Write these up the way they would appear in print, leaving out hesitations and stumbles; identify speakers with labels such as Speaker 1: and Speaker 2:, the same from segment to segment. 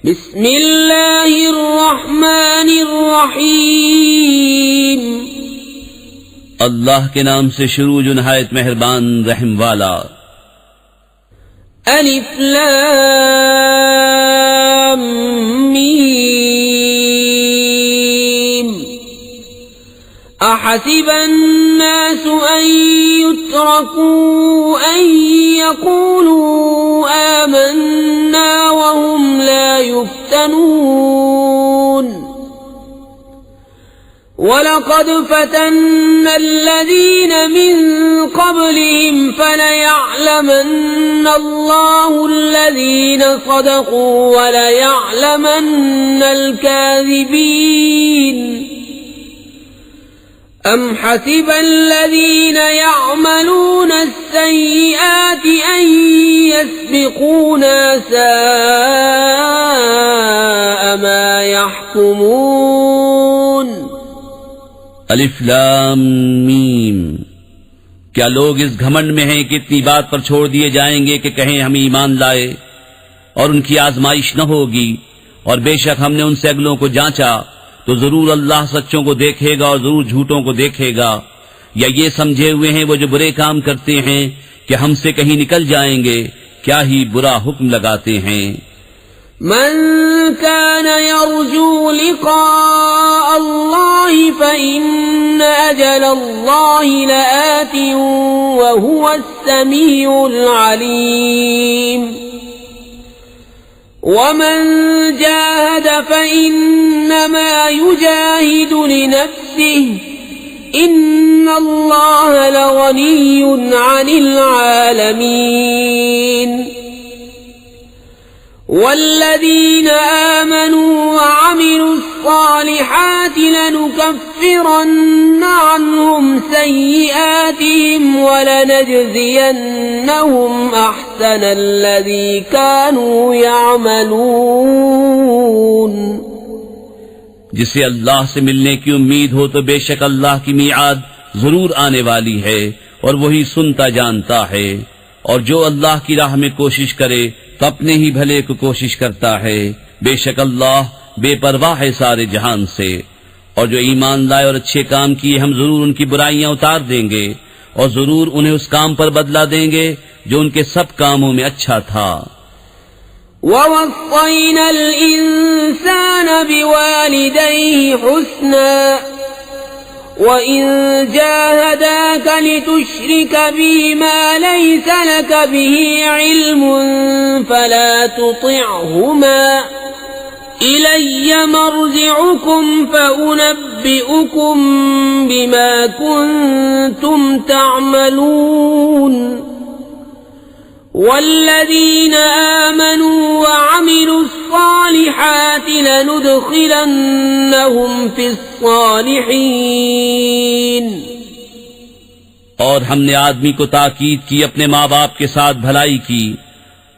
Speaker 1: बिस्मिल्लाहिर्रहमानिर्रहीम।
Speaker 2: अल्लाह के नाम से शुरू जो नहायत मेहरबान रहम वाला।
Speaker 1: अलिफ लाम मीम। अहसिबन नासु अन युत्रकू अन यक़ूलू आमन्ना वहुम ला युफ्तनून। वलक़द फ़तन्ना अल्लज़ीन मिन क़ब्लिहिम फ़लयअलमन्ना अल्लाहु अल्लज़ीन सदक़ू वलयअलमन्ना अल-काज़िबीन। अम हसिब अल्लज़ीन यअमलून अस्सय्यिआत अन यस्बिक़ूना साअ मा यहकुमून।
Speaker 2: अलिफ लाम मीम। क्या लोग इस घमंड में हैं कि इतनी बात पर छोड़ दिए जाएंगे कि कहें हम ईमान लाए और उनकी आजमाइश न होगी, और बेशक हमने उनसे अगलों को जांचा तो जरूर अल्लाह सच्चों को देखेगा और जरूर झूठों को देखेगा। या ये समझे हुए हैं वो जो बुरे काम करते हैं कि हमसे कहीं निकल जाएंगे, क्या ही बुरा हुक्म लगाते हैं।
Speaker 1: मन कान यरजू लिक़ाअ अल्लाहि फ़इन्न अजल अल्लाहि लआतिन व हुवा अस्समीउल अलीम। वमन जाहद फ़इन्नमा युजाहिदु लिनफ्सिहि इन्नल्लाह लग़निय्युन अनिल आलमीन। वल्लज़ीन आमनू वअमिलु स्सालिहाति लनुकफ्फिरन्न अन्हुम सय्यिआतिहिम वलनजज़ियन्नहुम अहसनल्लज़ी कानू यअमलून।
Speaker 2: जिसे अल्लाह से मिलने की उम्मीद हो तो बेशक अल्लाह की मीआद जरूर आने वाली है और वही सुनता जानता है। और जो अल्लाह की राह में कोशिश करे तो अपने ही भले को कोशिश करता है। बेशक अल्लाह बेपरवाह है सारे जहान से। और जो ईमान लाए और अच्छे काम किए हम जरूर उनकी बुराइयां उतार देंगे और जरूर उन्हें उस काम पर बदला देंगे जो उनके सब कामों में अच्छा था।
Speaker 1: ववस्सैनल इंसान बिवालिदैहि हुस्ना वइन जाहदाक लितुश्रिक बि मा लैस लक बिहि इल्मुन फला तुतिअहुमा इलय्य मर्जिउकुम फउनब्बिउकुम बिमा कुन्तुम तअमलून। वल्लज़ीन आमनू वअमिलु स्सालिहाति लनुदखिलन्नहुम फिस्सालिहीन।
Speaker 2: और हमने आदमी को ताकीद की अपने माँ बाप के साथ भलाई की,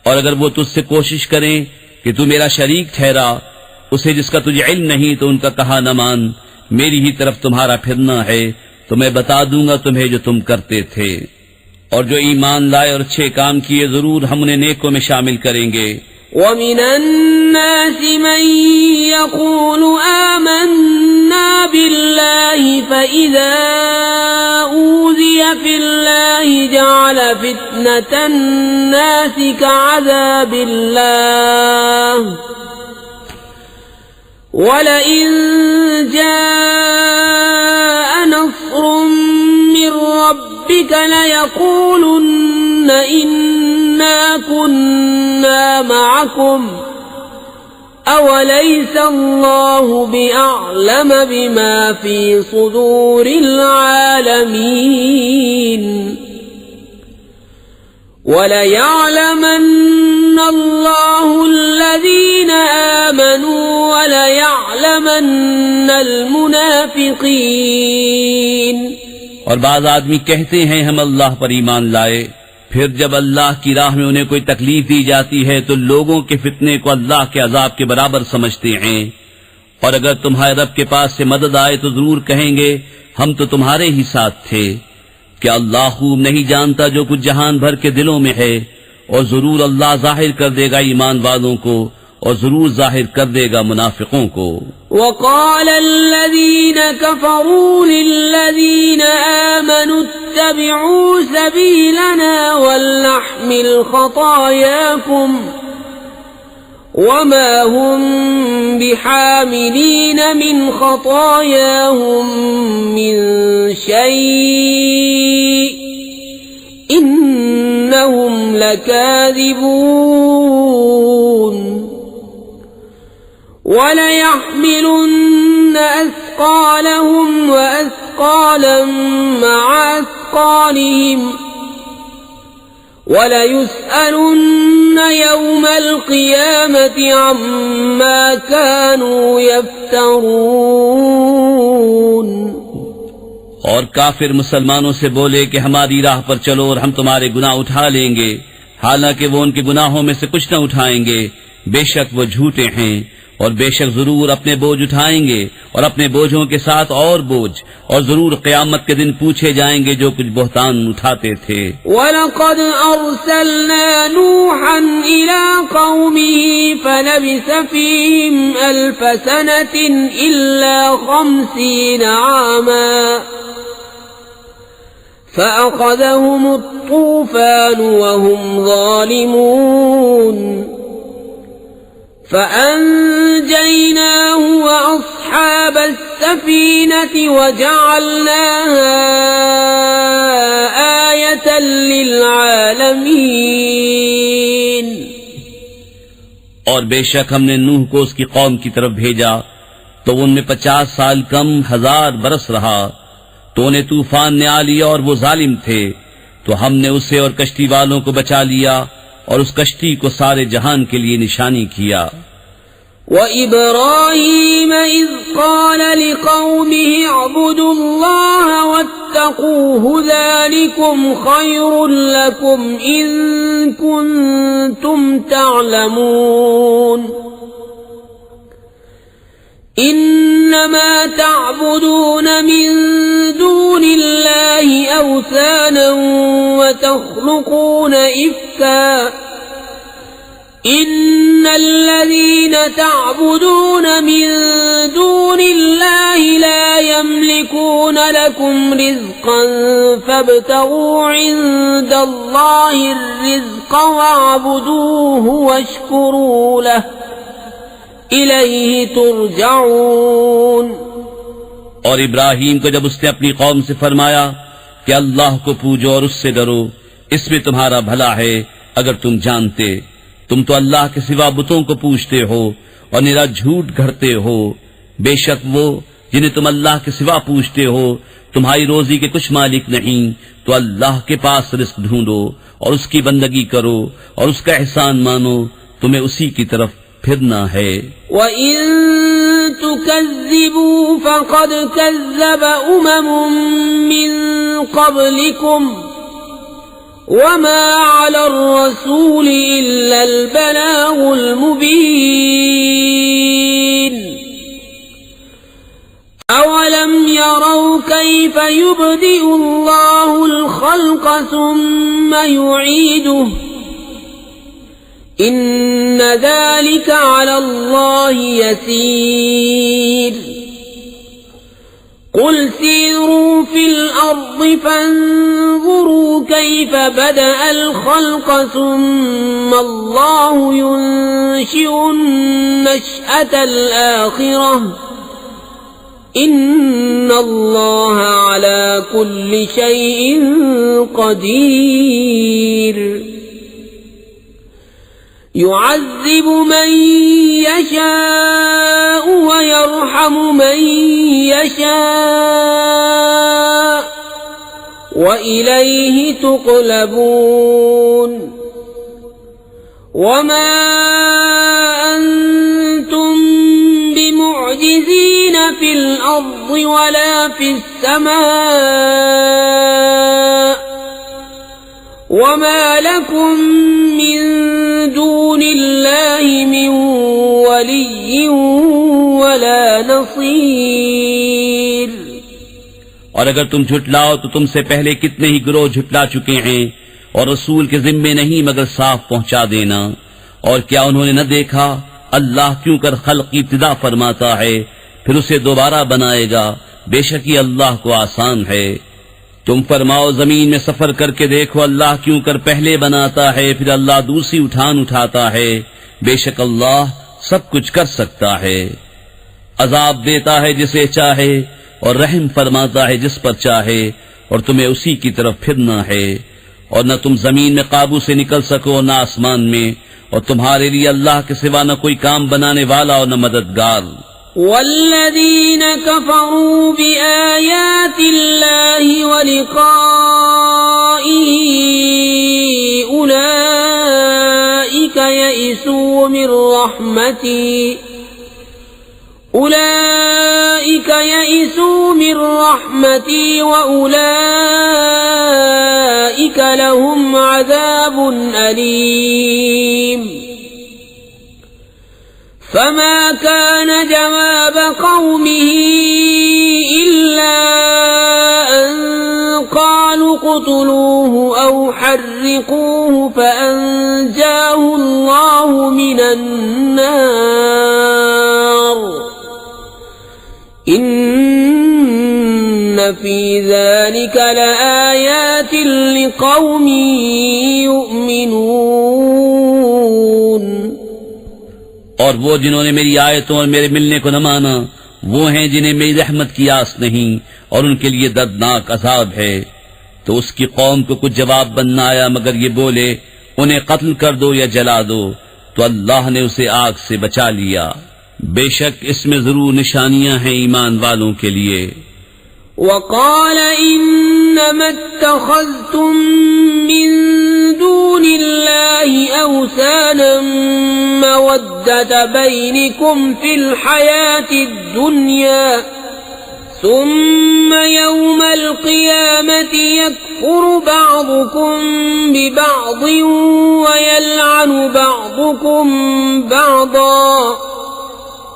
Speaker 2: और अगर वो तुझसे कोशिश करें कि तू मेरा शरीक ठहरा उसे जिसका तुझे इल्म नहीं तो उनका कहा न मान। मेरी ही तरफ तुम्हारा फिरना है तो मैं बता दूंगा तुम्हें जो तुम करते थे। और जो ईमान लाए और अच्छे काम किए जरूर हम उन्हें नेकों में शामिल करेंगे।
Speaker 1: वमिनन नासि मन यक़ूलु आमन्ना बिल्लाहि फ़इज़ा ऊज़िय फ़िल्लाहि जअल फ़ित्नतन नासि कअज़ाबिल्लाह वलइन जाअ नस्रुम मिर रब्बिक लयक़ूलुन्न इन्ना कुन्ना मअकुम अवलैस अल्लाहु बिअअलम बिमा फ़ी सुदूरिल आलमीन। वलयअलमन्न अल्लाहु अल्लज़ीन आमनू वलयअलमन्न अल-मुनाफ़िक़ीन।
Speaker 2: और बाज़ आदमी कहते हैं हम अल्लाह पर ईमान लाए, फिर जब अल्लाह की राह में उन्हें कोई तकलीफ दी जाती है तो लोगों के फितने को अल्लाह के अजाब के बराबर समझते हैं। और अगर तुम्हारे रब के पास से मदद आए तो जरूर कहेंगे हम तो तुम्हारे ही साथ थे। क्या अल्लाह खूब नहीं जानता जो कुछ जहान भर के दिलों में है। और जरूर अल्लाह जाहिर कर देगा ईमान वालों को और जरूर जाहिर कर देगा मुनाफिकों को।
Speaker 1: وقال الذين كفروا للذين آمنوا اتبعوا سبيلنا ولنحمل خطاياكم وما هم بحاملين من خطاياهم من شيء إنهم لكاذبون وليحملن أثقالهم وأثقالا مع أثقالهم وليسألن يوم القيامة عما كانوا يفترون।
Speaker 2: और काफिर मुसलमानों से बोले कि हमारी राह पर चलो और हम तुम्हारे गुनाह उठा लेंगे, हालांकि वो उनके गुनाहों में से कुछ न उठाएंगे। बेशक वो झूठे हैं और बेशक जरूर अपने बोझ उठाएंगे और अपने बोझों के साथ और बोझ, और जरूर क़यामत के दिन पूछे जाएंगे जो कुछ बहतान उठाते थे।
Speaker 1: वलक़द अर्सलना नूहन इला क़ौमिही फलबिस फ़ीहिम अल्फ़ सनतिन इल्ला 50 आमा फ़अख़ज़हुम अत्तूफ़ान वहुम ज़ालिमून فأنجيناه وأصحاب السفينة وجعلناها آية للعالمين।
Speaker 2: और बेशक हमने नूह को उसकी कौम की तरफ भेजा तो उनमें 50 साल कम 1000 बरस रहा, तो उन्हें तूफान ने आ लिया और वो जालिम थे, तो हमने उसे और कश्ती वालों को बचा लिया और उस कश्ती को सारे जहान के लिए निशानी किया।
Speaker 1: وإبراهيم إذ قال لقومه اعبدوا الله واتقوه ذلكم خير لكم إن كنتم تعلمون إنما تعبدون من دون الله أوثانا وتخلقون إفكا إن الذين تعبدون من دون الله لا يملكون لكم رزقا فابتغوا عند الله الرزق واعبدوه واشكروا له إليه ترجعون।
Speaker 2: और इब्राहीम को जब उसने अपनी कौम से फरमाया कि अल्लाह को पूजो और उससे डरो, इसमें तुम्हारा भला है अगर तुम जानते। तुम तो अल्लाह के सिवा बुतों को पूजते हो और निरा झूठ घड़ते हो। बेशक वो जिन्हें तुम अल्लाह के सिवा पूजते हो तुम्हारी रोजी के कुछ मालिक नहीं, तो अल्लाह के पास रिस्क ढूंढो और उसकी बंदगी करो और उसका एहसान मानो, तुम्हें उसी की तरफ फिरना है।
Speaker 1: وَإِن تُكَذِّبُوا فَقَدْ كَذَّبَ أُمَمٌ مِّن قَبْلِكُمْ وَمَا عَلَى الرَّسُولِ إِلَّا الْبَلَاغُ الْمُبِينُ أَوَلَمْ يَرَوْا كَيْفَ يُبْدِئُ اللَّهُ الْخَلْقَ ثُمَّ يُعِيدُهُ إِنَّ ذَلِكَ عَلَى اللَّهِ يَسِيرٌ قُلْ سِيرُوا فِي الْأَرْضِ فَانظُرُوا كَيْفَ بَدَأَ الْخَلْقَ ثُمَّ اللَّهُ يُنشِئُ النَّشْأَةَ الْآخِرَةَ إِنَّ اللَّهَ عَلَى كُلِّ شَيْءٍ قَدِيرٌ يُعَذِّبُ مَن يَشَاءُ وَيَرْحَمُ مَن يَشَاءُ وَإِلَيْهِ تُقْلَبُونَ وَمَا أَنتُم بِمُعْجِزِينَ فِي الْأَرْضِ وَلَا فِي السَّمَاءِ وَمَا لَكُم مِّن دون الله من ولي ولا نصير।
Speaker 2: और अगर तुम झुटलाओ तो तुमसे पहले कितने ही गिरोह झुटला चुके हैं, और रसूल के जिम्मे नहीं मगर साफ पहुंचा देना। और क्या उन्होंने न देखा अल्लाह क्यों कर खल्क की इब्तिदा फरमाता है फिर उसे दोबारा बनाएगा, बेशक ये अल्लाह को आसान है। तुम फरमाओ जमीन में सफर करके देखो, अल्लाह क्यों कर पहले बनाता है फिर अल्लाह दूसरी उठान उठाता है, बेशक अल्लाह सब कुछ कर सकता है। अजाब देता है जिसे चाहे और रहम फरमाता है जिस पर चाहे, और तुम्हें उसी की तरफ फिरना है। और न तुम जमीन में काबू से निकल सको न आसमान में, और तुम्हारे लिए अल्लाह के सिवा न कोई काम बनाने वाला और न मददगार।
Speaker 1: वल्लज़ीन कफ़रू बिआयातिल्लाहि व लिक़ाइही उलाइका यइसू मिन रहमती व उलाइका लहुम अज़ाबुन अलीम। फमा कान जवाब कौमिही इल्ला अन क़ालू क़ुतलूहु औ हर्रिक़ूहु फ़अंजाहु अल्लाहु मिनन नार। इन्न फ़ी ज़ालिका लआयातिन लिक़ौमिन युमिनून।
Speaker 2: और वो जिन्होंने मेरी आयतों और मेरे मिलने को न माना, वो हैं जिन्हें मेरी रहमत की आस नहीं, और उनके लिए दर्दनाक अजाब है। तो उसकी कौम को कुछ जवाब बनना आया मगर ये बोले, उन्हें कत्ल कर दो या जला दो। तो अल्लाह ने उसे आग से बचा लिया। बेशक इसमें जरूर निशानियां हैं ईमान वालों के लिए।
Speaker 1: वक़ाल इन्नमा इत्तख़ज़्तुम मिन दूनिल्लाहि औसानम मवद्दत बैनिकुम फिल हयातिद दुनिया सुम्मा यौमल क़ियामति यकफ़ुरु बअदुकुम बिबअदिन व यलअनु बअदुकुम बअदा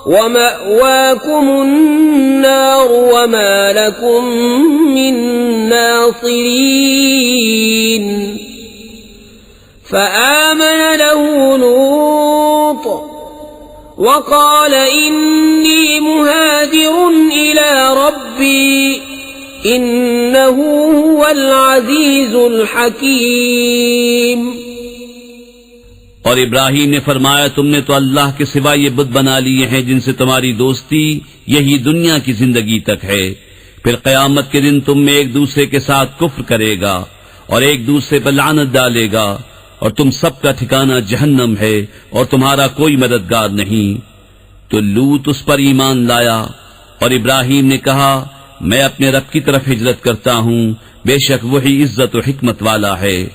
Speaker 1: वमअवाकुमुन नार वमा लकुम मिन नासिरीन। फ़आमन लहु लूत वक़ाल इन्नी मुहाजिरुन इला रब्बी इन्नहु हुवल अज़ीज़ुल हकीम।
Speaker 2: और इब्राहीम ने फरमाया, तुमने तो अल्लाह के सिवा ये बुत बना लिए हैं जिनसे तुम्हारी दोस्ती यही दुनिया की जिंदगी तक है। फिर क़यामत के दिन तुम में एक दूसरे के साथ कुफ्र करेगा और एक दूसरे पर लानत डालेगा, और तुम सबका ठिकाना जहन्नम है और तुम्हारा कोई मददगार नहीं। तो लूत उस पर ईमान लाया, और इब्राहीम ने कहा, मैं अपने रब की तरफ हिजरत करता हूँ, बेशक वही इज्जत और हिकमत वाला है।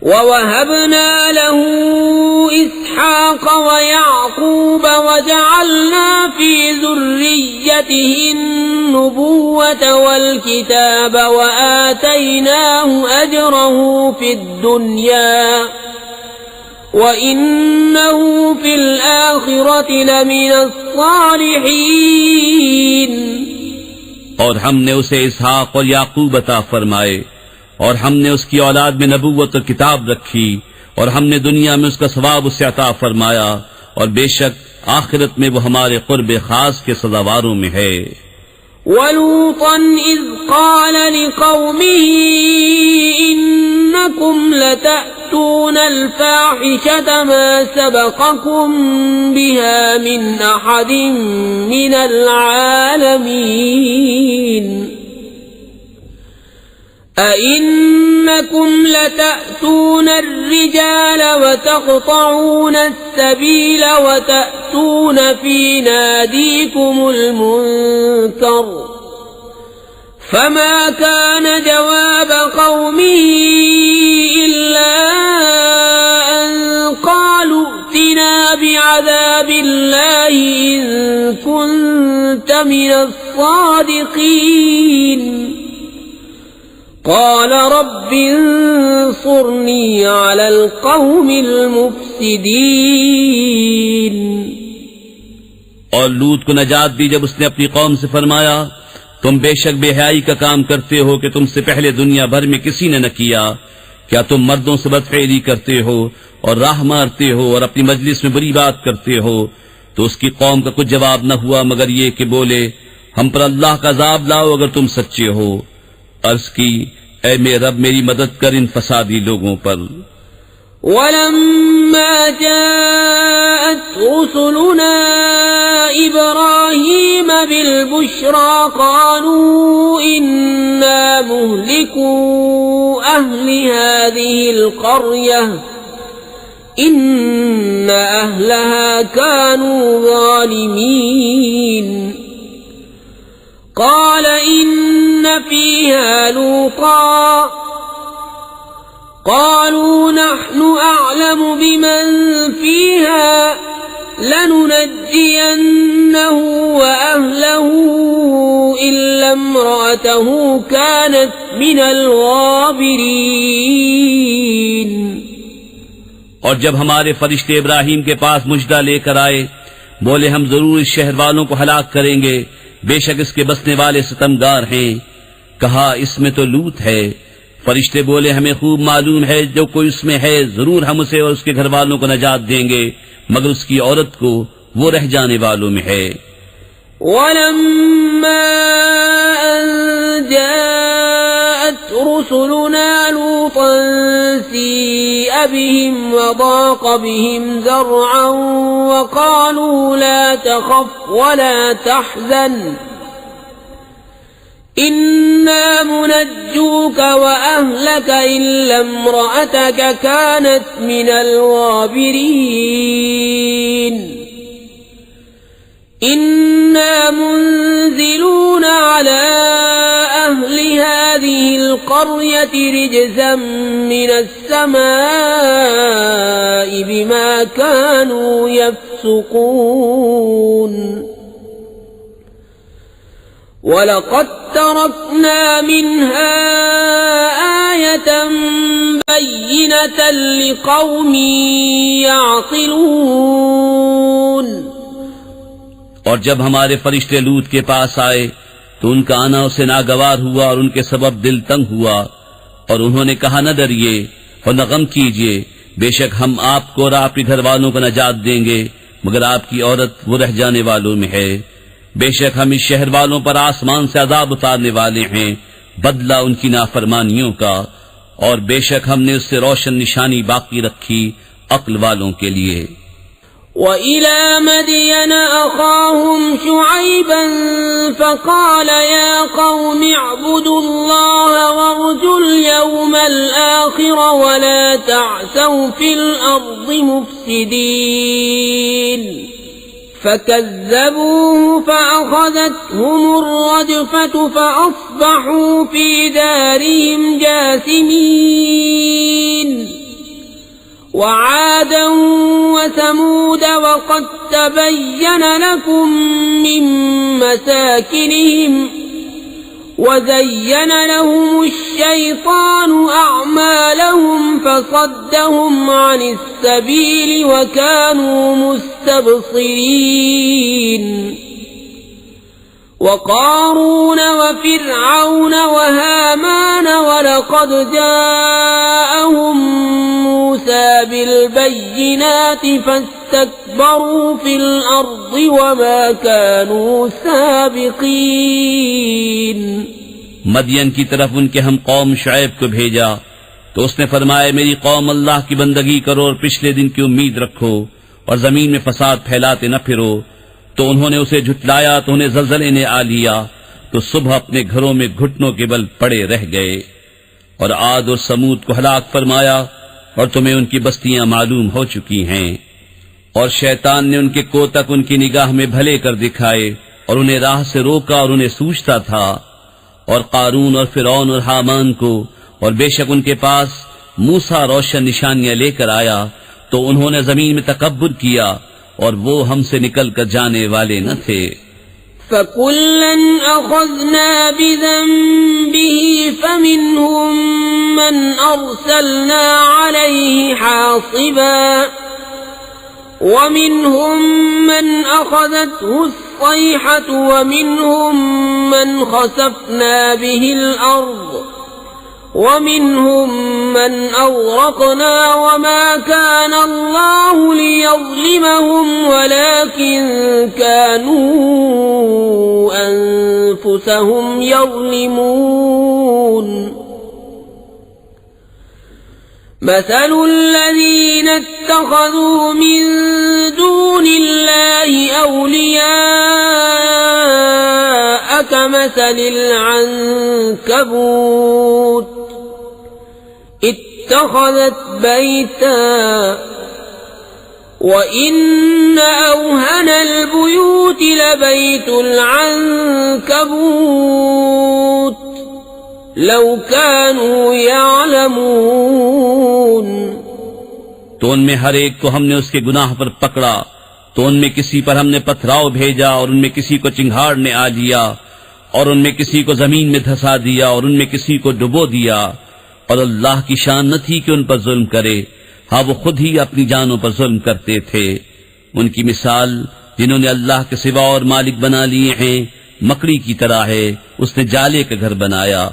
Speaker 1: ववहबना लहू इसहाक़ व याक़ूब वजअलना फी ज़ुर्रिय्यतिहि अन्नुबुव्वत वल किताब व आतैनाहु अजरहु फिद दुनिया व इन्नहु फिल आखिरति लमिनस सालिहीन।
Speaker 2: और हमने उसे इसहाक़ और याकूब अता फरमाए, और हमने उसकी औलाद में नबूवत और किताब रखी, और हमने दुनिया में उसका सवाब उसे अता फरमाया, और बेशक आखिरत में वो हमारे क़ुर्ब खास के सज़ावारों में है।
Speaker 1: वलूतन इज़ क़ाल लिक़ौमिही इन्नकुम लतअतूनल फ़ाहिशता मा सबक़कुम बिहा मिन अहदिन मिनल आलमीन। अइन्नकुम लतअतून अर्रिजाल वतक़तऊन अस्सबील वतअतून फी नादीकुमुल मुनकर। फमा कान जवाब क़ौमिही इल्ला अन क़ालू इतिना बिअज़ाबिल्लाहि इन कुन्त मिनस सादिक़ीन। क़ाल रब्बि इंसुरनी अलल क़ौमिल मुफ़्सिदीन।
Speaker 2: और लूत को नजात दी जब उसने अपनी कौम से फरमाया, तुम बेशक बेहयाई का काम करते हो कि तुमसे पहले दुनिया भर में किसी ने न किया। क्या तुम मर्दों से बदफेली करते हो और राह मारते हो और अपनी मजलिस में बुरी बात करते हो, तो उसकी कौम का कुछ जवाब न हुआ मगर ये कि बोले, हम पर अल्लाह का अज़ाब लाओ अगर तुम सच्चे हो। अर्ज की, ऐ मेरे रब, मेरी मदद कर इन फसादी लोगों पर।
Speaker 1: वलम्मा जाअत रुसुलुना इब्राहीम बिलबुश्रा क़ालू इन्ना मुहलिकू अहलि हाज़िहिल क़र्यह इन्न अहलहा कानू ज़ालिमीन। क़ाल इन्न फ़ीहा लूता क़ालू नहनु अअलमु बिमन फ़ीहा लनुनज्जियन्नहु व अहलहु इल्ला इम्रअतहु कानत मिनल गाबिरीन।
Speaker 2: और जब हमारे फरिश्ते इब्राहीम के पास मुजदा लेकर आए, बोले, हम जरूर इस शहर वालों को हलाक करेंगे, बेशक इसके बसने वाले सितमगार हैं। कहा, इसमें तो लूत है। फरिश्ते बोले, हमें खूब मालूम है जो कोई उसमें है, जरूर हम उसे और उसके घर वालों को नजात देंगे, मगर उसकी औरत को वो रह जाने वालों में है।
Speaker 1: वलम्मा अन जाअत रुसुलुना लूतन सीअ बिहिम वदाक़ बिहिम ज़रअन वक़ालू ला तख़फ़ वला तहज़न इन्ना मुनज्जूक व अहलक इल्ला इम्रअतक कानत मिनल गाबिरीन। इन्ना मुंज़िलूना अला अहलि हाज़िहिल क़र्यति रिजज़न मिनस समाई बिमा कानू यफ़्सुक़ून। वलक़द तरकना मिन्हा आयतन बय्यिनतन लिक़ौमिन यअक़िलून।
Speaker 2: और जब हमारे फरिश्ते लूत के पास आए तो उनका आना उसे नागवार हुआ और उनके सबब दिल तंग हुआ, और उन्होंने कहा, न डरिए और न गम कीजिए, बेशक हम आपको और आपके घर वालों को नजात देंगे, मगर आपकी औरत वो रह जाने वालों में है। बेशक हम इस शहर वालों पर आसमान से अजाब उतारने वाले हैं, बदला उनकी नाफरमानियों का, और बेशक हमने उससे रोशन निशानी बाकी रखी अक्ल वालों के लिए।
Speaker 1: वइला मदियन अखाहुम शुअयबन फ़क़ाल या क़ौमि अअ्बुदुल्लाह वअर्जुल यौमल आखिर वला तअसौ फ़िल अर्दि मुफ़्सिदीन। फकज़्ज़बूहु फ़अख़ज़तहुम अर्रजफ़तु फ़अस्बहू फ़ी दारिहिम जासिमीन। वआदा वसमूद वक़द तबय्यन लकुम मिन मसाकिनिहिम वज़य्यन लहुमुश्शैतानु अअमालहुम फसद्दहुम अनिस्सबील वकानू मुस्तबसिरीन। वक़ारून वफ़िरऔन वहामान वलक़द जाअहुम मूसा बिलबय्यिनाति फस्तकबरू फ़िल अर्दि वमा कानू साबिक़ीन।
Speaker 2: मदियन की तरफ उनके हम कौम शुएब को भेजा तो उसने फरमाया, मेरी कौम अल्लाह की बंदगी करो और पिछले दिन की उम्मीद रखो और जमीन में फसाद फैलाते न फिरो। तो उन्होंने उसे झुटलाया तो उन्हें ज़लज़ले ने आ लिया, तो सुबह अपने घरों में घुटनों के बल पड़े रह गए। और आद और समूद को हलाक फरमाया, और तुम्हें उनकी बस्तियां मालूम हो चुकी हैं। और शैतान ने उनके कोतक उनकी निगाह में भले कर दिखाए और उन्हें राह से रोका और उन्हें सूझता था। और कारून और फिरौन और हामान को, और बेशक उनके पास मूसा रोशन निशानियां लेकर आया, तो उन्होंने जमीन में तकब्बुर किया और वो हमसे निकल कर जाने वाले न थे।
Speaker 1: फकुल्लन अख़ज़ना बिज़न्बिही फमिन्हुम मन अरसलना अलैहि हासिबा वमिन्हुम मन अख़ज़तहु अस्सैहतु वमिन्हुम मन ख़सफ़ना बिहिल अर्ज़ ومنهم من أغرقنا وما كان الله ليظلمهم ولكن كانوا أنفسهم يظلمون مثل الذين اتخذوا من دون الله أولياء كمثل العنكبوت اتخذت بيتا وإن أوهن البيوت لبيت العنكبوت لو كانوا يعلمون
Speaker 2: तो उनमें हर एक को हमने उसके गुनाह पर पकड़ा, तो उनमें किसी पर हमने पथराव भेजा और उनमें किसी को चिंगाड़ ने आ लिया और उनमें किसी को जमीन में धंसा दिया और उनमें किसी को डुबो दिया। और अल्लाह की शान न थी कि उन पर जुल्म करे, हाँ वो खुद ही अपनी जानों पर जुल्म करते थे। उनकी मिसाल जिन्होंने अल्लाह के सिवा और मालिक बना लिए हैं मकड़ी की तरह है, उसने जाले का घर बनाया,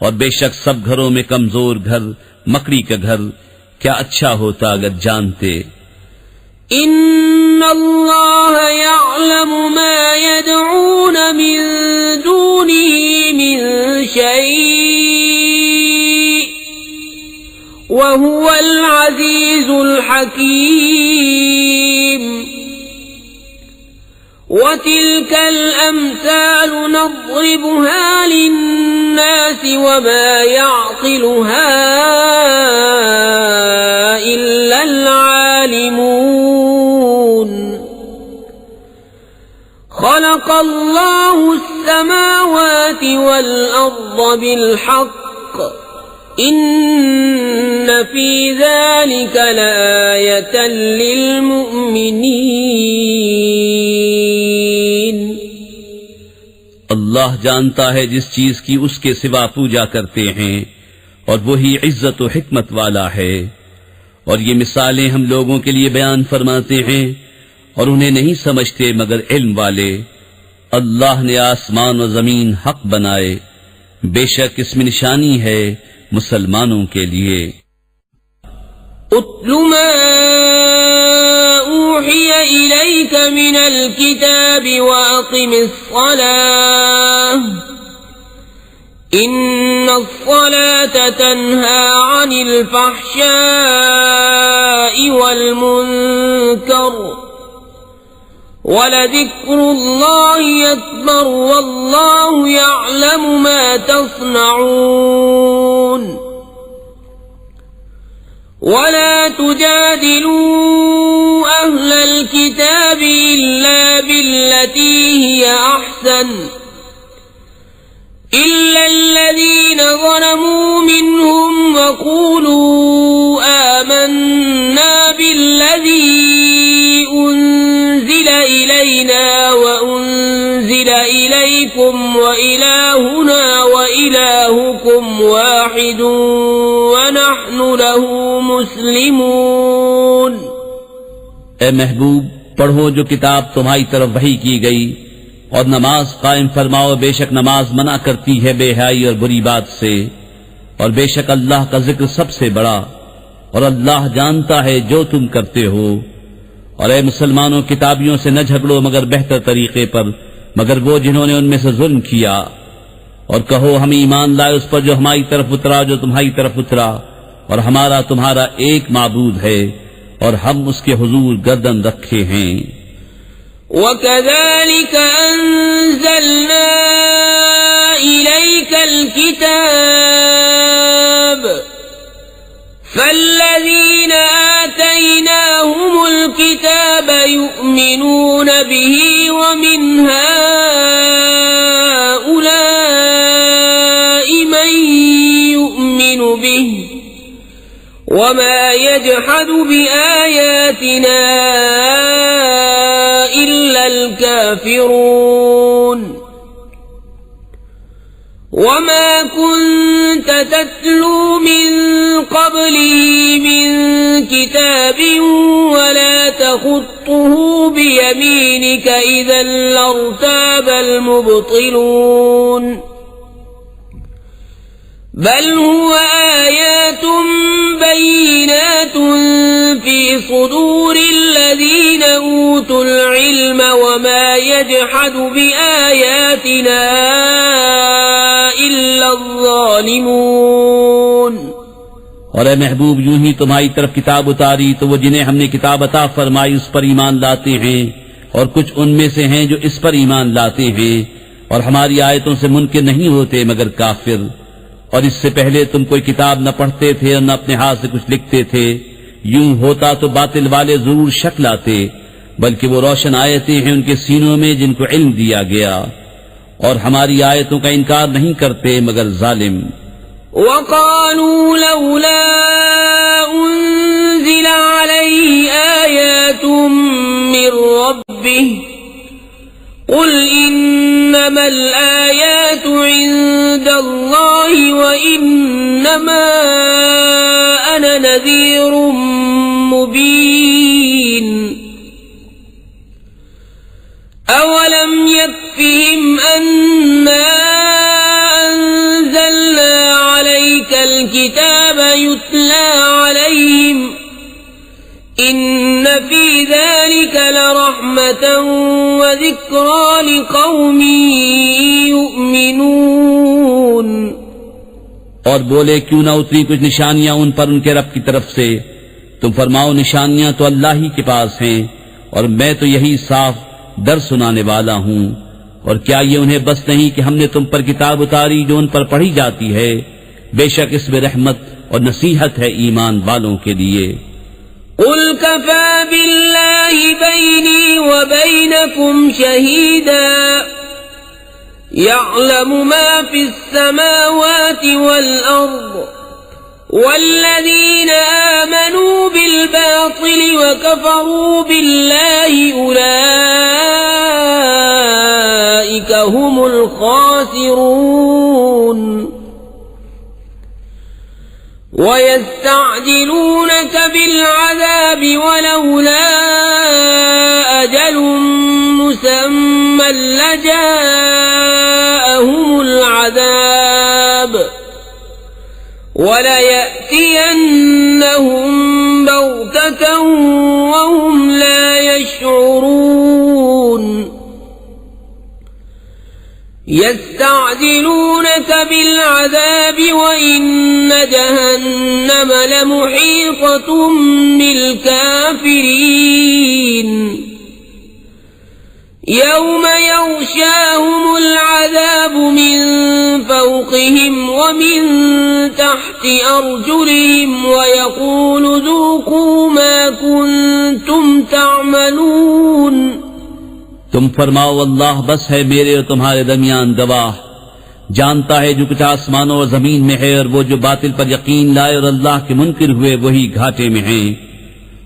Speaker 2: और बेशक सब घरों में कमजोर घर मकड़ी का घर। क्या अच्छा होता अगर जानते।
Speaker 1: इन्नल्लाह यअलमु मा यदऊन मिन दूनिही मिन शै'इन व हुवल अज़ीज़ुल हकीम وتلك الأمثال نضربها للناس وما يعقلها إلا العالمون خلق الله السماوات والأرض بالحق إن في ذلك لآية للمؤمنين
Speaker 2: अल्लाह जानता है जिस चीज की उसके सिवा पूजा करते हैं, और वही इज्जत और हिकमत वाला है। और ये मिसालें हम लोगों के लिए बयान फरमाते हैं और उन्हें नहीं समझते मगर इल्म वाले। अल्लाह ने आसमान और जमीन हक बनाए, बेशक इसमें निशानी है मुसलमानों के लिए।
Speaker 1: उत्लु मा ऊहिय इलैक मिनल किताबि व अक़िमिस सलाह इन्नस्सलाता तन्हा अनिल फ़हशाइ वल मुनकर वलज़िक्रुल्लाहि अकबर वल्लाहु यअलमु मा तस्नऊन वला तुजादिलू अहलल किताबि इल्ला बिल्लती हिय अहसन इल्ला अल्लज़ीना ज़लमू मिनहुम वक़ूलू आमन्ना बिल्लज़ी उन्ज़िल इलैना व उन्ज़िल इलैकुम व इलाहुना व इलाहुकुम वाहिदुन व नहनु लहू मुस्लिमून।
Speaker 2: ए महबूब, पढ़ो जो किताब तुम्हारी तरफ वही की गई और नमाज कायम फरमाओ, बेशक नमाज मना करती है बेहयाई और बुरी बात से, और बेशक अल्लाह का जिक्र सबसे बड़ा, और अल्लाह जानता है जो तुम करते हो। और ए मुसलमानों, किताबियों से न झगड़ो मगर बेहतर तरीके पर, मगर वो जिन्होंने उनमें से जुल्म किया, और कहो हम ईमान लाए उस पर जो हमारी तरफ उतरा, जो तुम्हारी तरफ उतरा, और हमारा तुम्हारा एक माबूद है और हम उसके हुजूर गर्दन रखे हैं।
Speaker 1: وَكَذَلِكَ أَنزَلْنَا إِلَيْكَ الْكِتَابَ فَالَّذِينَ آتَيْنَاهُمُ الْكِتَابَ يُؤْمِنُونَ بِهِ وَمِنْ هَؤُلَاءِ مَن يُؤْمِنُ بِهِ وَمَا يَجْحَدُ بِآيَاتِنَا إِلَّا الْكَافِرُونَ وَمَا كُنْتَ تَتْلُو مِنْ قَبْلِهِ مِنْ كِتَابٍ وَلَا تَخُطُّهُ بِيَمِينِكَ إِذًا لَارْتَابَ الْمُبْطِلُونَ बल हुवा आयातुम बय्यिनातुन फी सुदूरिल्लज़ीन ऊतुल इल्म वमा यजहदु बिआयातिना इल्लज़्ज़ालिमून।
Speaker 2: और ए महबूब, यूं ही तुम्हारी तरफ किताब उतारी तो वो जिन्हें हमने किताब अता फरमाई उस पर ईमान लाते हैं, और कुछ उनमें से हैं जो इस पर ईमान लाते हैं, और हमारी आयतों से मुनकिर नहीं होते मगर काफिर। और इससे पहले तुम कोई किताब न पढ़ते थे और न अपने हाथ से कुछ लिखते थे। यूं होता तो बातिल वाले जरूर शक लाते, बल्कि वो रोशन आयतें हैं उनके सीनों में जिनको इल्म दिया गया, और हमारी आयतों का इनकार नहीं करते मगर जालिम।
Speaker 1: वक़ालू लौला उन्ज़िला अलैहि आयातुम मिर रब्बिह क़ुल इन्नमल आयातु इंदल्लाहि व इन्नमा अना नज़ीरुम मुबीन। अवलम यक्फ़िहिम अन्ना अंज़लना अलैकल किताब युतला अलैहिम इन्न फी ज़ालिका लरहमतन व ज़िक्रा लिक़ौमिन युमिनून।
Speaker 2: और बोले क्यों न उतरी कुछ निशानियां उन पर उनके रब की तरफ से। तुम फरमाओ निशानियां तो अल्लाह ही के पास हैं, और मैं तो यही साफ डर सुनाने वाला हूं। और क्या ये उन्हें बस नहीं कि हमने तुम पर किताब उतारी जो उन पर पढ़ी जाती है। बेशक इसमें रहमत और नसीहत है ईमान वालों के लिए।
Speaker 1: क़ुल कफ़ा बिल्लाहि बैनी व बैनकुम शहीदा यअलमु मा फिस समावाति वल अर्द वल्लज़ीना आमनू बिल बातिल व कफ़रू बिल्लाहि उलाइका हुमुल खासिरून। वयस्तअजिलूनक बिलअज़ाब वलौला अजलुम मुसम्मन लजाअहुमुल अज़ाब वलयअतियन्नहुम बग़ततन वहुम ला यशऊरून। यस्तअजिलूनक बिलअज़ाब वइन्न जहन्नम लमुहीततुम बिलकाफिरीन। यौम यग़शाहुमुल अज़ाब मिन फ़ौक़िहिम व मिन तहति अर्जुलिहिम व यक़ूलु ज़ूक़ू मा कुन्तुम तअमलून।
Speaker 2: तुम फरमाओ अल्लाह बस है मेरे और तुम्हारे दरमियान गवाह, जानता है जो कुछ आसमानों और जमीन में है, और वो जो बातिल पर यकीन लाए और अल्लाह के मुनकिर हुए वही घाटे में हैं।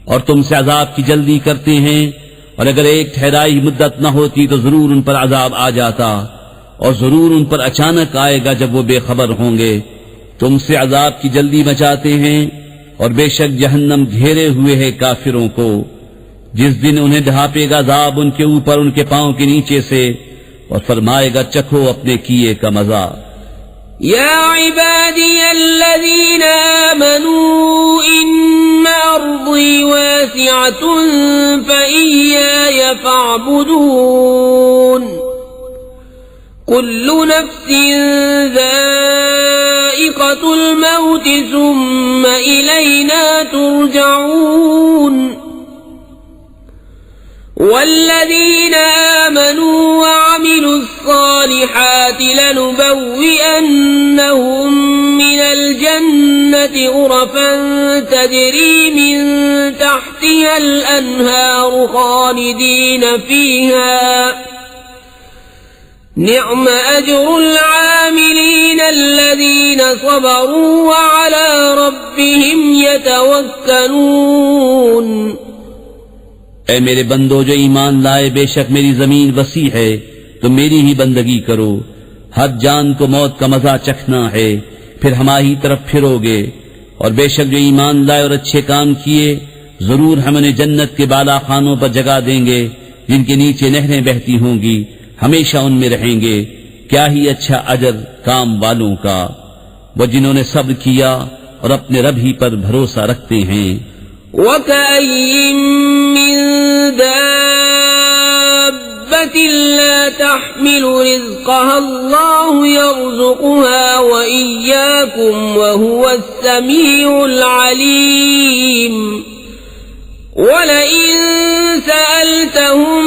Speaker 2: और तुमसे अजाब की जल्दी करते हैं, और अगर एक ठहराई मुद्दत न होती तो जरूर उन पर अजाब आ जाता, और जरूर उन पर अचानक आएगा जब वो बेखबर होंगे। तुमसे अजाब की जल्दी मचाते हैं, और बेशक जहन्नम घेरे हुए है काफिरों को। जिस दिन उन्हें ढापेगा अजाब उनके ऊपर उनके पांव के नीचे से, और फरमाएगा चखो अपने किए का मजा।
Speaker 1: या इबादियल्लज़ीना आमनू इन्न अर्ज़ी वासिअतुन फ़इय्याय फ़अबुदून। कुल्लु नफ्सिन ज़ाइक़तुल मौत सुम्म इलैना तुरजऊन। वल्लज़ीना आमनू वअमिलु الصالحات لنبوئنهم من الجنة غرفا تجري من تحتها الأنهار خالدين فيها نعم أجر العاملين الذين صبروا وعلى ربهم يتوكلون।
Speaker 2: ऐ मेरे बंदो जो ईमान लाए, बेशक मेरी जमीन वसी है, तो मेरी ही बंदगी करो। हर जान को मौत का मजा चखना है, फिर हमारी तरफ फिरोगे। और बेशक जो ईमान लाए और अच्छे काम किए, जरूर हम उन्हें जन्नत के बाला खानों पर जगह देंगे जिनके नीचे नहरें बहती होंगी, हमेशा उनमें रहेंगे। क्या ही अच्छा अजर काम वालों का। वो जिन्होंने सब्र किया और अपने रब ही पर भरोसा रखते हैं।
Speaker 1: वकअय्यिम मिन दाब्बतिन ला तहमिलु रिज़्क़हा अल्लाहु यर्ज़ुक़ुहा व इय्याकुम व हुवस समीउल अलीम। वलइन सअल्तहुम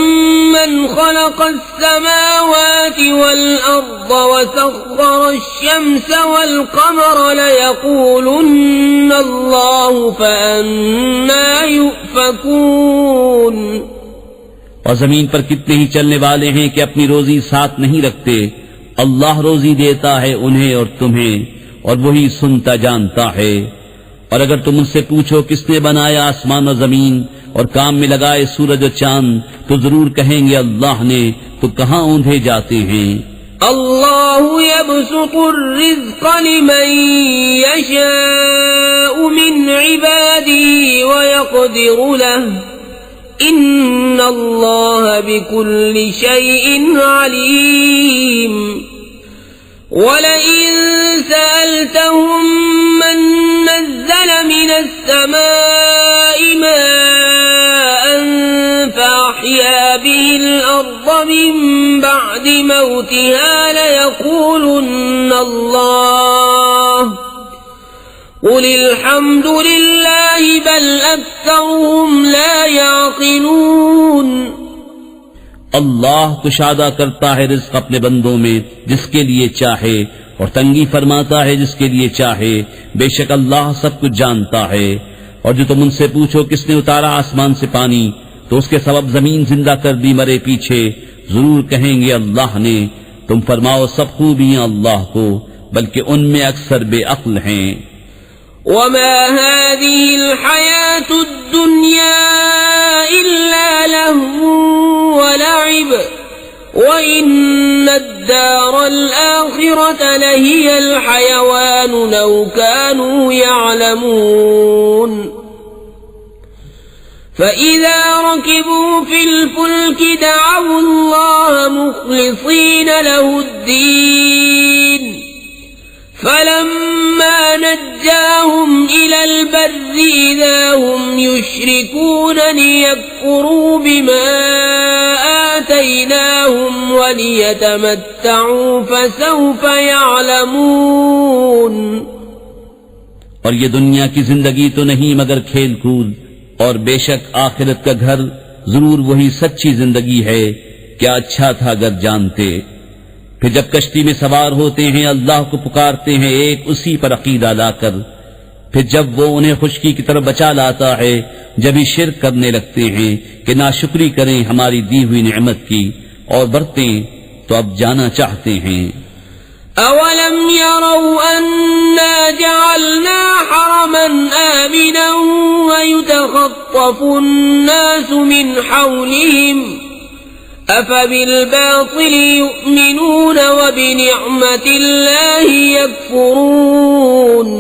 Speaker 1: मन खलक़स समावाति वल अर्द व सख्खरश-शम्स वल क़मर लयक़ूलुन्न अल्लाहु फअन्ना युफ़कून।
Speaker 2: और जमीन पर कितने ही चलने वाले हैं कि अपनी रोजी साथ नहीं रखते। अल्लाह रोजी देता है उन्हें और तुम्हें, और वही सुनता जानता है। और अगर तुम उनसे पूछो किसने बनाया आसमान और जमीन और काम में लगाए सूरज और चांद, तो जरूर कहेंगे अल्लाह ने, तो कहाँ औंधे जाते हैं।
Speaker 1: अल्लाहु यबसुतुर रिज़्क़ लिमन यशाअु मिन इबादिही व यक़दिरु लहु इन्नल्लाह बिकुल्लि शैइन अलीम। वलइन सअल्तहुम मन नज़्ज़ल मिनस समाइ माअन फअह्या बिहिल अर्द मिन बअदि मौतिहा लयक़ूलुन्न अल्लाह क़ुलिल हम्दुलिल्लाहि बल अक्सरुहुम ला याक़िलून।
Speaker 2: अल्लाह कुशादा करता है रिज़्क़ अपने बंदों में जिसके लिए चाहे, और तंगी फरमाता है जिसके लिए चाहे। बेशक अल्लाह सब कुछ जानता है। और जो तुम उनसे पूछो किसने उतारा आसमान से पानी, तो उसके सबब जमीन जिंदा कर दी मरे पीछे, जरूर कहेंगे अल्लाह ने। तुम फरमाओ सब खूबियां अल्लाह को, बल्कि उनमें अक्सर बेअक्ल हैं।
Speaker 1: वमा हाज़िहिल हयातुद दुन्या इल्ला लहवुन व लइब व इन्नद दारल आखिरत लहियल हयवान लौ कानू यअलमून। फइज़ा रकिबू फिल फुल्कि दअवु अल्लाह मुख़लिसीन लहुद्दीन फलम्मा नज्जाहुम इलल बर्रि इज़ा हुम युश्रिकून लियकफुरू बिमा आतैनाहुम वलियतमत्तऊ फसौफ यअलमून।
Speaker 2: और ये दुनिया की जिंदगी तो नहीं मगर खेल कूद, और बेशक आखिरत का घर जरूर वही सच्ची जिंदगी है। क्या अच्छा था अगर जानते। फिर जब कश्ती में सवार होते हैं अल्लाह को पुकारते हैं एक उसी पर अकीदा लाकर। फिर जब वो उन्हें खुशकी की तरफ बचा लाता है, जब ही शिर्क करने लगते हैं कि नाशुक्री करें हमारी दी हुई नेमत की और बरतें, तो अब जाना चाहते हैं।
Speaker 1: अवलम यरौ अन्ना जअलना हरमन आमिना व युतखत्तफु अन्नासु मिन हौलिहिम अफबिलबातिल युमिनून व बिनिअमतिल्लाहि यकफुरून।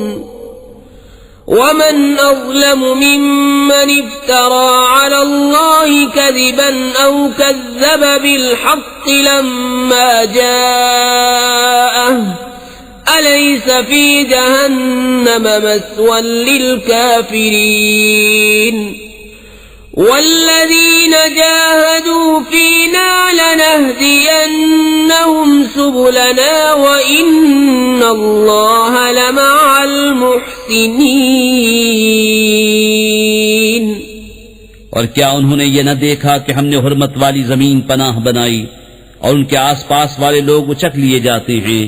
Speaker 1: वमन अज़लमु मिम्मन इफ्तरा अला अल्लाहि कज़िबन औ कज़्ज़ब बिलहक़्क़ि लम्मा जाअह अलैस फी जहन्नम मस्वन लिलकाफिरीन। वल्लज़ीन जाहदू फ़ीना लनहदियन्नहुम सुबुलना व इन्नल्लाह लमअल मुहसिनीन।
Speaker 2: और क्या उन्होंने ये न देखा कि हमने हुर्मत वाली जमीन पनाह बनाई और उनके आसपास वाले लोग उचक लिए जाते हैं,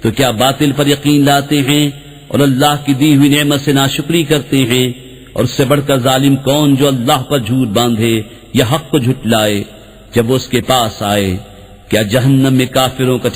Speaker 2: तो क्या बातिल पर यकीन लाते हैं और अल्लाह की दी हुई नेमत से नाशुक्री करते हैं। और उससे बढ़कर जालिम कौन जो अल्लाह पर झूठ बांधे या हक को झुटलाए जब वो उसके पास आए। क्या जहन्नम में काफिरों का